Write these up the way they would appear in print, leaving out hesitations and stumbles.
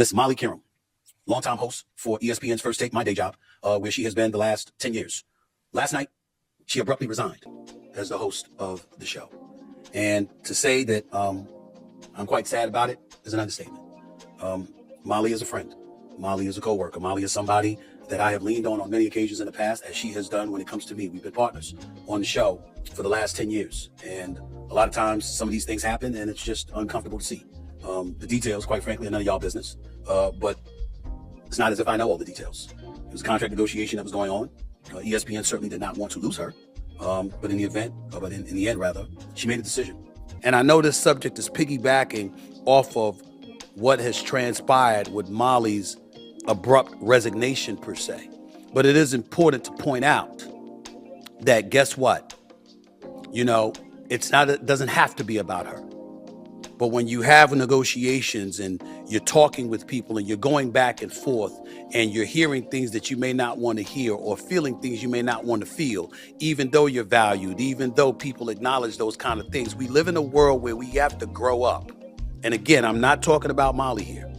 Miss MoLLy QeriM, longtime host for ESPN's First Take, my day job, where she has been the last 10 years. Last night, she abruptly resigned as the host of the show. And to say that I'm quite sad about it is an understatement. MoLLy is a friend. MoLLy is a co-worker. MoLLy is somebody that I have leaned on many occasions in the past, as she has done when it comes to me. We've been partners on the show for the last 10 years. And a lot of times some of these things happen and it's just uncomfortable to see. The details, quite frankly, are none of y'all business. But it's not as if I know all the details. It was a contract negotiation that was going on. ESPN certainly did not want to lose her. But in the end, rather, she made a decision. And I know this subject is piggybacking off of what has transpired with MoLLy's abrupt resignation per se. But it is important to point out that guess what? You know, it doesn't have to be about her. But when you have negotiations and you're talking with people and you're going back and forth and you're hearing things that you may not want to hear or feeling things you may not want to feel, even though you're valued, even though people acknowledge those kind of things, we live in a world where we have to grow up. And again, I'm not talking about MoLLy here,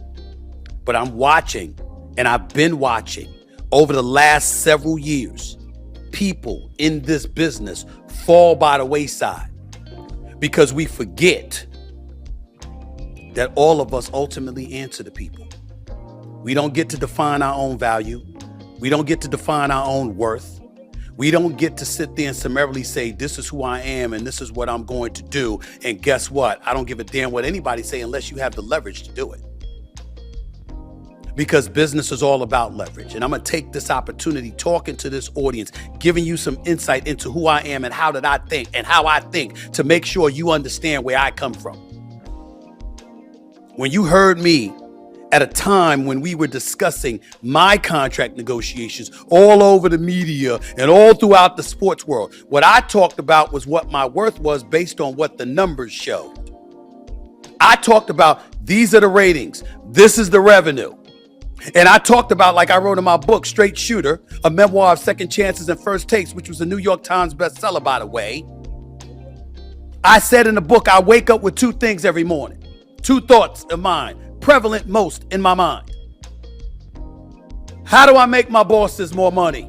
but I'm watching, and I've been watching over the last several years, people in this business fall by the wayside because we forget that all of us ultimately answer to people. We don't get to define our own value. We don't get to define our own worth. We don't get to sit there and summarily say, this is who I am and this is what I'm going to do. And guess what? I don't give a damn what anybody say unless you have the leverage to do it. Because business is all about leverage. And I'm gonna take this opportunity talking to this audience, giving you some insight into who I am and how did I think and how I think to make sure you understand where I come from. When you heard me at a time when we were discussing my contract negotiations all over the media and all throughout the sports world, what I talked about was what my worth was based on what the numbers showed. I talked about these are the ratings, this is the revenue. And I talked about, like I wrote in my book, Straight Shooter, a memoir of second chances and first takes, which was a New York Times bestseller, by the way. I said in the book, I wake up with two things every morning. Two thoughts of mine, prevalent most in my mind. How do I make my bosses more money?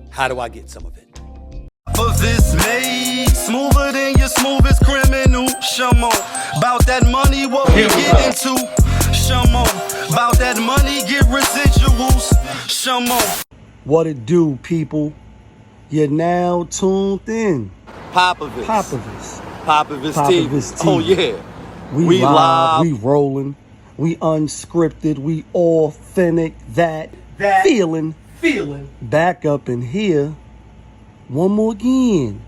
How do I get some of it? For this made smoother than your smoothest criminal. Shamo, about that money, what we get into. Shamo, about that money, get residuals. Shamo. What it do, people? You're now tuned in. Popovich TV. Oh yeah. We live, we rolling, we unscripted, we authentic, that feeling back up in here one more again.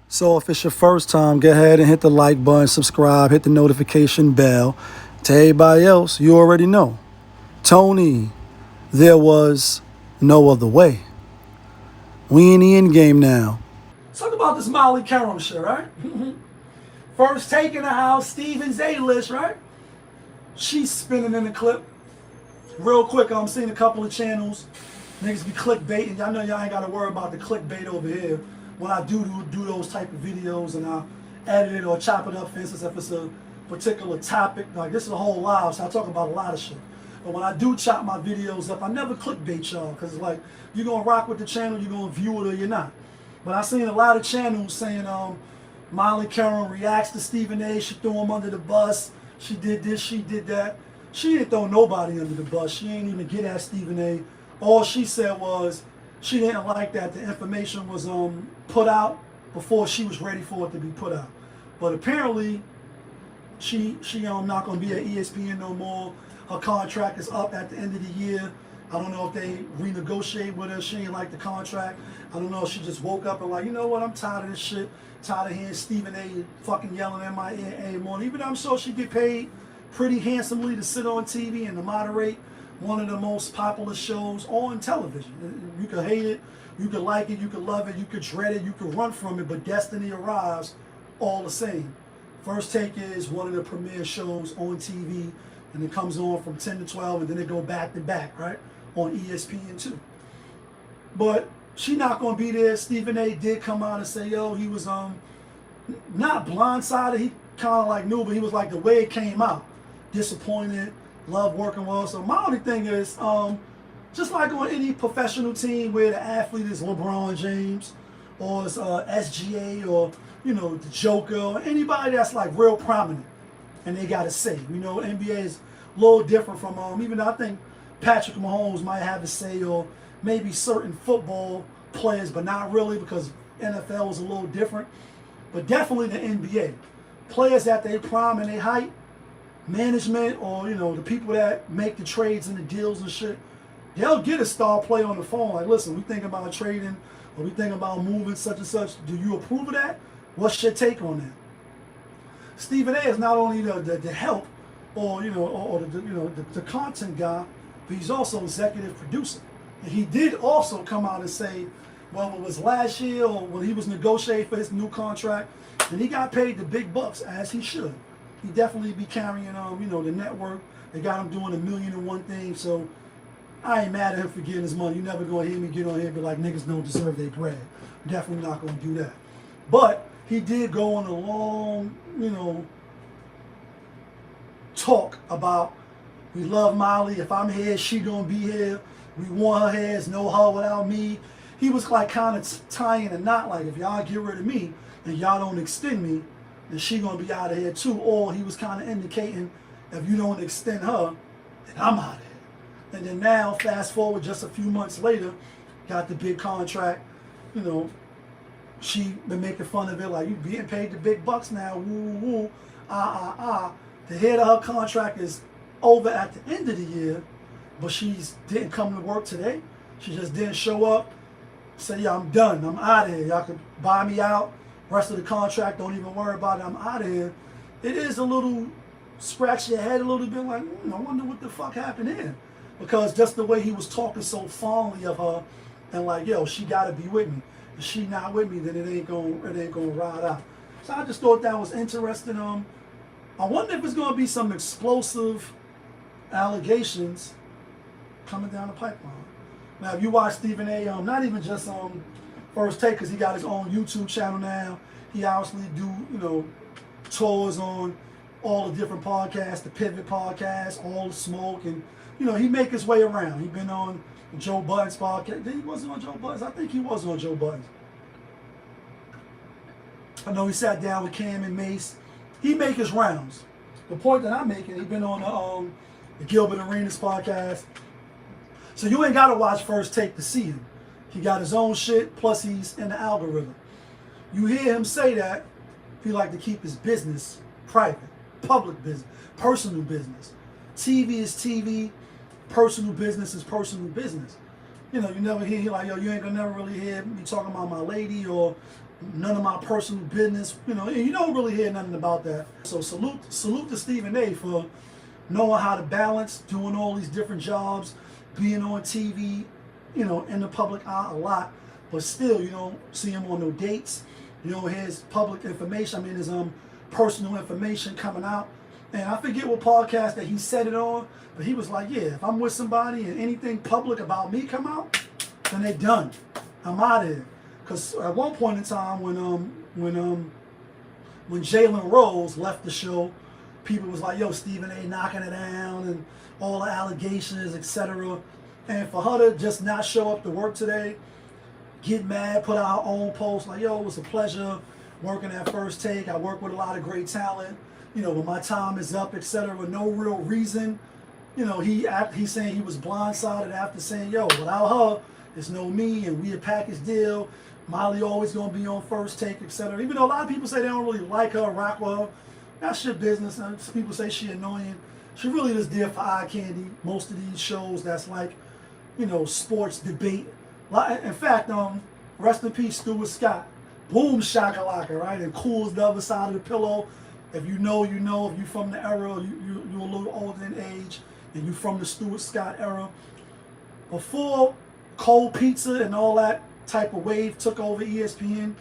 So if it's your first time, go ahead and hit the like button, subscribe, hit the notification bell. To everybody else, you already know. Tony, there was no other way. We in the end game now. Talk about this MoLLy QeriM shit, right? First Take in the house, Steven's A-list, right? She's spinning in the clip. Real quick, I'm seeing a couple of channels. Niggas be clickbaiting. Y'all know y'all ain't got to worry about the clickbait over here. When I do those type of videos and I edit it or chop it up, for instance, if it's a particular topic, like this is a whole live, so I talk about a lot of shit. But when I do chop my videos up, I never clickbait y'all, because it's like, you're going to rock with the channel, you're going to view it or you're not. But I've seen a lot of channels saying, MoLLy QeriM reacts to Stephen A. She threw him under the bus. She did this, she did that. She didn't throw nobody under the bus. She ain't even get at Stephen A. All she said was she didn't like that the information was put out before she was ready for it to be put out. But apparently, she not going to be at ESPN no more. Her contract is up at the end of the year. I don't know if they renegotiate with her. She ain't like the contract. I don't know if she just woke up and like, you know what, I'm tired of this shit. Tired of hearing Stephen A. fucking yelling in my ear every morning. Even though I'm sure she get paid pretty handsomely to sit on TV and to moderate one of the most popular shows on television. You could hate it, you could like it, you could love it, you could dread it, you could run from it, but destiny arrives all the same. First Take is one of the premier shows on TV, and it comes on from 10 to 12, and then it go back to back, right, on ESPN too. But she not gonna be there. Stephen A. did come out and say, yo, he was not blindsided. He kind of like knew, but he was like, the way it came out, disappointed. love working well. So my only thing is, just like on any professional team where the athlete is LeBron James or it's SGA or, you know, the Joker or anybody that's like real prominent and they got a say. You know, NBA is a little different from, even though I think Patrick Mahomes might have a say, or maybe certain football players, but not really, because NFL is a little different. But definitely the NBA. Players at their prime and their height, management or, you know, the people that make the trades and the deals and shit, they'll get a star player on the phone. Like, listen, we thinking about trading or we thinking about moving such and such. Do you approve of that? What's your take on that? Stephen A is not only the help or, you know, or the content guy, but he's also executive producer. And he did also come out and say, well, it was last year or when he was negotiating for his new contract, and he got paid the big bucks, as he should. He definitely be carrying, you know, the network. They got him doing 1,000,001 things, so I ain't mad at him for getting his money. You're never going to hear me get on here and be like, niggas don't deserve their bread. Definitely not going to do that. But he did go on a long, you know, talk about, we love MoLLy. If I'm here, she going to be here. We want her here. There's no her without me. He was like kind of tying a knot, like, if y'all get rid of me and y'all don't extend me, then she going to be out of here too. Or he was kind of indicating, if you don't extend her, then I'm out of here. And then now, fast forward just a few months later, got the big contract. You know, she been making fun of it, like, you being paid the big bucks now, woo, woo, To hear that her contract is over at the end of the year, but she's didn't come to work today. She just didn't show up. Say, yeah, I'm done. I'm out of here. Y'all can buy me out. Rest of the contract, don't even worry about it. I'm out of here. It is a little, scratch your head a little bit, like, I wonder what the fuck happened here. Because just the way he was talking so fondly of her, and like, yo, she gotta be with me. If she not with me, then it ain't gonna ride out. So I just thought that was interesting. I wonder if it's gonna be some explosive allegations coming down the pipeline. Now, if you watch Stephen A, not even just First Take, because he got his own YouTube channel now. He obviously do, you know, tours on all the different podcasts, the Pivot podcast, All the Smoke, and, you know, he make his way around. He been on Joe Budden's podcast. He wasn't on Joe Budden's. I think he was on Joe Budden's. I know he sat down with Cam and Mace. He make his rounds. The point that I'm making, he been on the Gilbert Arenas podcast. So you ain't got to watch First Take to see him. He got his own shit, plus he's in the algorithm. You hear him say that, he like to keep his business private, public business, personal business. TV is TV, personal business is personal business. You know, you never hear he like, yo, you ain't gonna never really hear me talking about my lady or none of my personal business. You know, you don't really hear nothing about that. So salute to Stephen A for knowing how to balance, doing all these different jobs, being on TV, you know, in the public eye a lot, but still you don't see him on no dates. You don't hear his public information, his personal information coming out. And I forget what podcast that he said it on, but he was like, yeah, if I'm with somebody and anything public about me come out, then they done. I'm out of here. Because at one point in time when Jalen Rose left the show, people was like, yo, Stephen A knocking it down and all the allegations, etc. And for her to just not show up to work today, get mad, put out her own post, like, yo, it was a pleasure working at First Take. I work with a lot of great talent. You know, when my time is up, etc. with no real reason. You know, he's saying he was blindsided after saying, yo, without her, there's no me, and we a package deal. MoLLy always gonna be on First Take, etc. Even though a lot of people say they don't really like her, rock with her, that's your business. And some people say she annoying. She really just there for eye candy. Most of these shows that's like, you know, sports debate. In fact, rest in peace, Stuart Scott. Boom shakalaka, right? And Cool's the other side of the pillow. If you know, you know. If you from the era, you're a little older in age, and you from the Stuart Scott era. Before cold pizza and all that type of wave took over ESPN,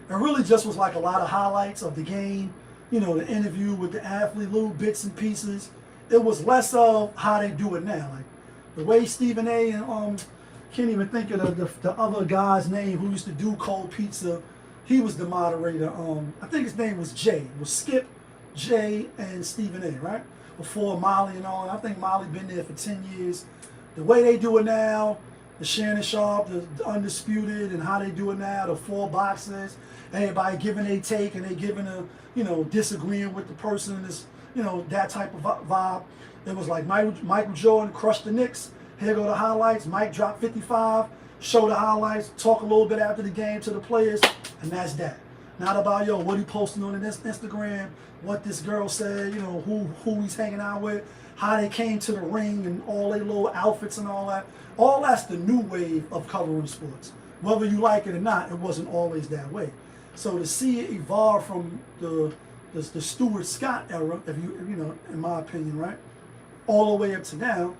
it really just was like a lot of highlights of the game. You know, the interview with the athlete, little bits and pieces. It was less of how they do it now. Like the way Stephen A and can't even think of the other guy's name who used to do cold pizza. He was the moderator. I think his name was Jay. It was Skip, Jay, and Stephen A, right? before MoLLy and all. And I think MoLLy been there for 10 years. The way they do it now, the Shannon Sharp, the Undisputed, and how they do it now, the 4 boxers, everybody giving a take and they giving a, disagreeing with the person, this, that type of vibe. It was like Michael Jordan crushed the Knicks. Here go the highlights. Mike dropped 55. Show the highlights. Talk a little bit after the game to the players, and that's that. Not about what he posting on his Instagram, what this girl said, who he's hanging out with, how they came to the ring and all their little outfits and all that. All that's the new wave of covering sports. Whether you like it or not, it wasn't always that way. So to see it evolve from the Stuart Scott era, if you in my opinion, right, all the way up to now,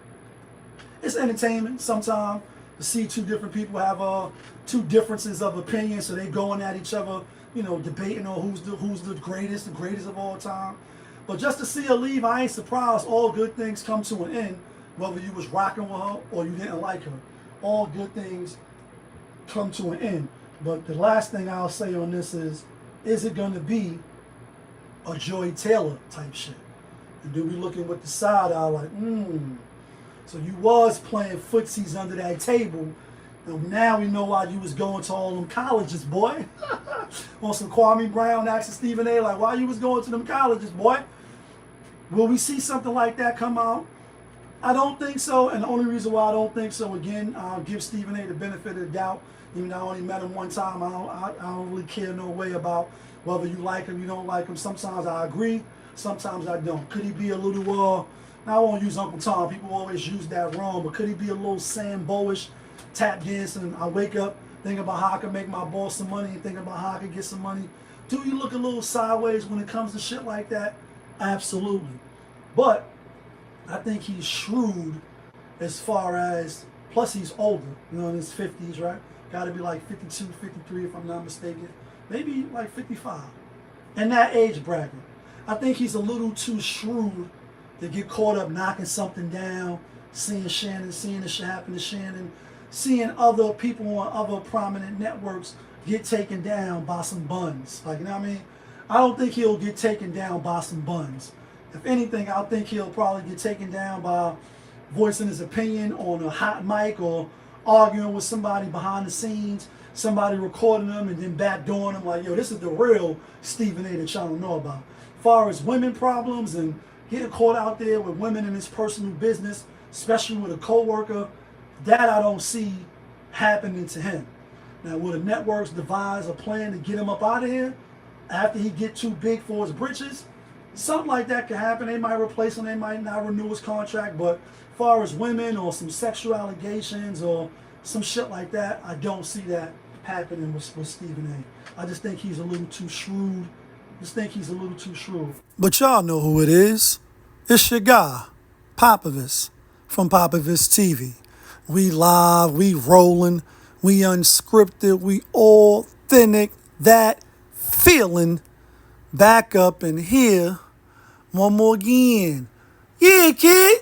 it's entertainment sometimes to see two different people have two differences of opinion, so they going at each other, debating on who's the greatest of all time. But just to see her leave, I ain't surprised. All good things come to an end, whether you was rocking with her or you didn't like her. All good things come to an end. But the last thing I'll say on this is it going to be a Joy Taylor type shit? And then we looking with the side eye like, so you was playing footsies under that table, and now we know why you was going to all them colleges, boy. On some Kwame Brown asking Stephen A. like, why you was going to them colleges, boy? Will we see something like that come out? I don't think so, and the only reason why I don't think so, again, I'll give Stephen A. the benefit of the doubt. Even though I only met him one time, I don't really care no way about whether you like him, you don't like him. Sometimes I agree, sometimes I don't. Could he be a little, I won't use Uncle Tom, people always use that wrong, but could he be a little Sam Bowish, tap dancing? I wake up thinking about how I can make my boss some money and thinking about how I can get some money. Do you look a little sideways when it comes to shit like that? Absolutely. But I think he's shrewd as far as, plus he's older, in his 50s, right? Got to be like 52, 53 if I'm not mistaken. Maybe like 55. In that age bracket. I think he's a little too shrewd to get caught up knocking something down, seeing Shannon, seeing this shit happen to Shannon, seeing other people on other prominent networks get taken down by some buns. Like, you know what I mean? I don't think he'll get taken down by some buns. If anything, I think he'll probably get taken down by voicing his opinion on a hot mic or arguing with somebody behind the scenes, somebody recording them and then backdooring them like, yo, this is the real Stephen A. that y'all don't know about. As far as women problems and getting caught out there with women in his personal business, especially with a coworker, that I don't see happening to him. Now, will the networks devise a plan to get him up out of here after he get too big for his britches? Something like that could happen. They might replace him, they might not renew his contract, but as far as women or some sexual allegations or some shit like that, I don't see that happening with Stephen A. I just think he's a little too shrewd. But y'all know who it is. It's your guy, Popovich, from Popovich TV. We live, we rolling, we unscripted, we authentic, that feeling, back up in here one more again. Yeah, kid.